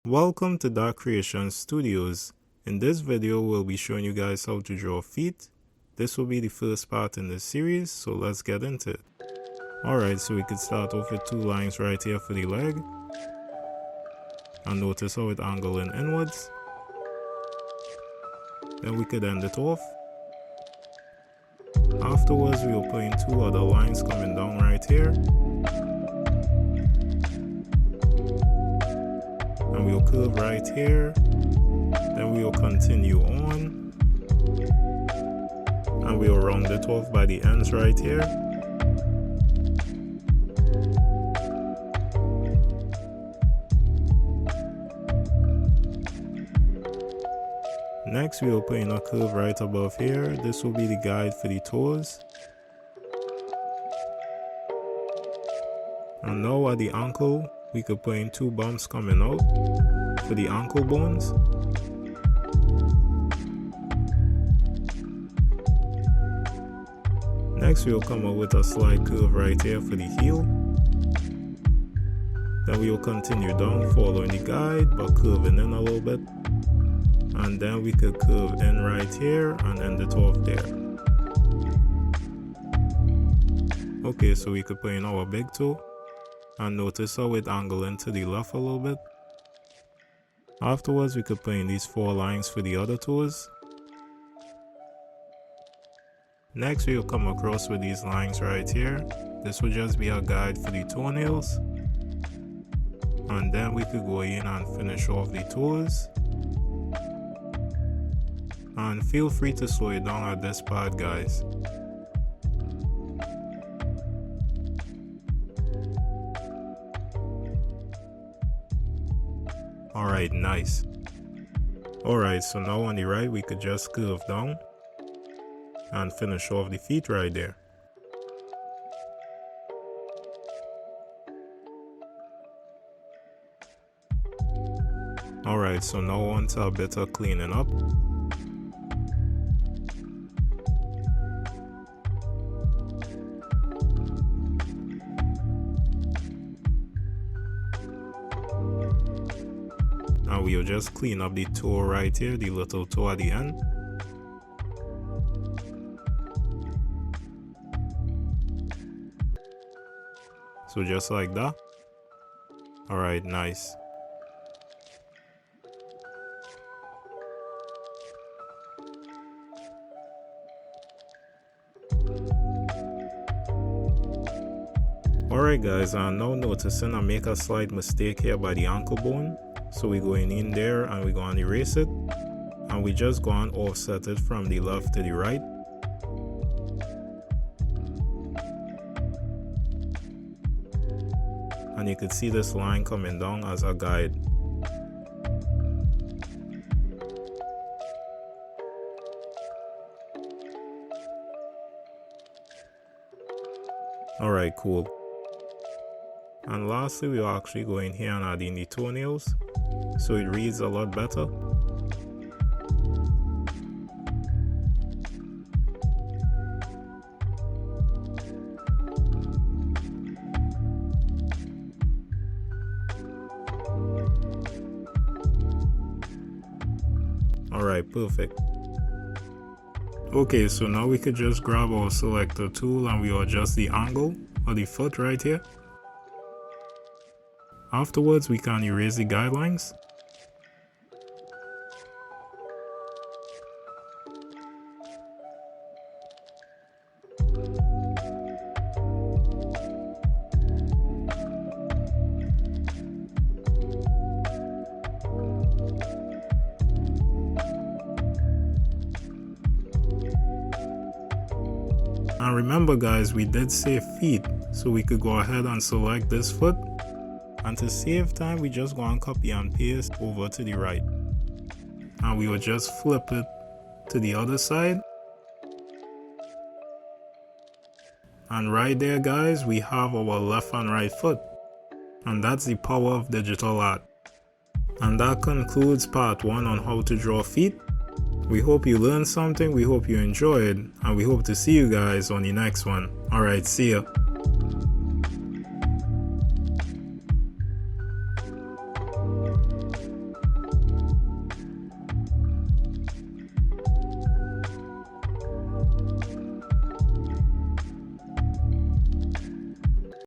Welcome to Dark Creation Studios. In this video, we'll be showing you guys how to draw feet. This will be the first part in this series, so let's get into it. Alright, so we could start off with two lines right here for the leg. And notice how it angles in inwards. Then we could end it off. Afterwards, we will put in two other lines coming down right here. And we'll curve right here. Then we will continue on. And we'll round it off by the ends right here. Next, we will put in a curve right above here. This will be the guide for the toes. And now at the ankle, we could put in two bumps coming out for the ankle bones. Next, we will come up with a slight curve right here for the heel. Then we will continue down following the guide but curving in a little bit. And then we could curve in right here and end it off there. Okay, so we could put in our big toe. And notice how it angles into the left a little bit. Afterwards, we could put in these four lines for the other toes. Next, we will come across with these lines right here. This will just be a guide for the toenails. And then we could go in and finish off the toes. And feel free to slow it down at this part, guys. Alright, nice. Alright, so now on the right we could just curve down and finish off the feet right there. Alright, so now on to a bit of cleaning up. And we'll just clean up the toe right here, the little toe at the end. So just like that. Alright, nice. Alright guys, I'm now noticing I make a slight mistake here by the ankle bone. So we're going in there and we're going to erase it. And we just go and offset it from the left to the right. And you can see this line coming down as a guide. Alright, cool. And lastly, we'll actually go in here and add in the toenails, so it reads a lot better. Alright, perfect. Okay, so now we could just grab our selector tool and we adjust the angle of the foot right here. Afterwards, we can erase the guidelines. And remember guys, we did say feet, so we could go ahead and select this foot. And to save time, we just go and copy and paste over to the right. And we will just flip it to the other side. And right there guys, we have our left and right foot. And that's the power of digital art. And that concludes part 1 on how to draw feet. We hope you learned something, we hope you enjoyed, and we hope to see you guys on the next one. Alright, see ya.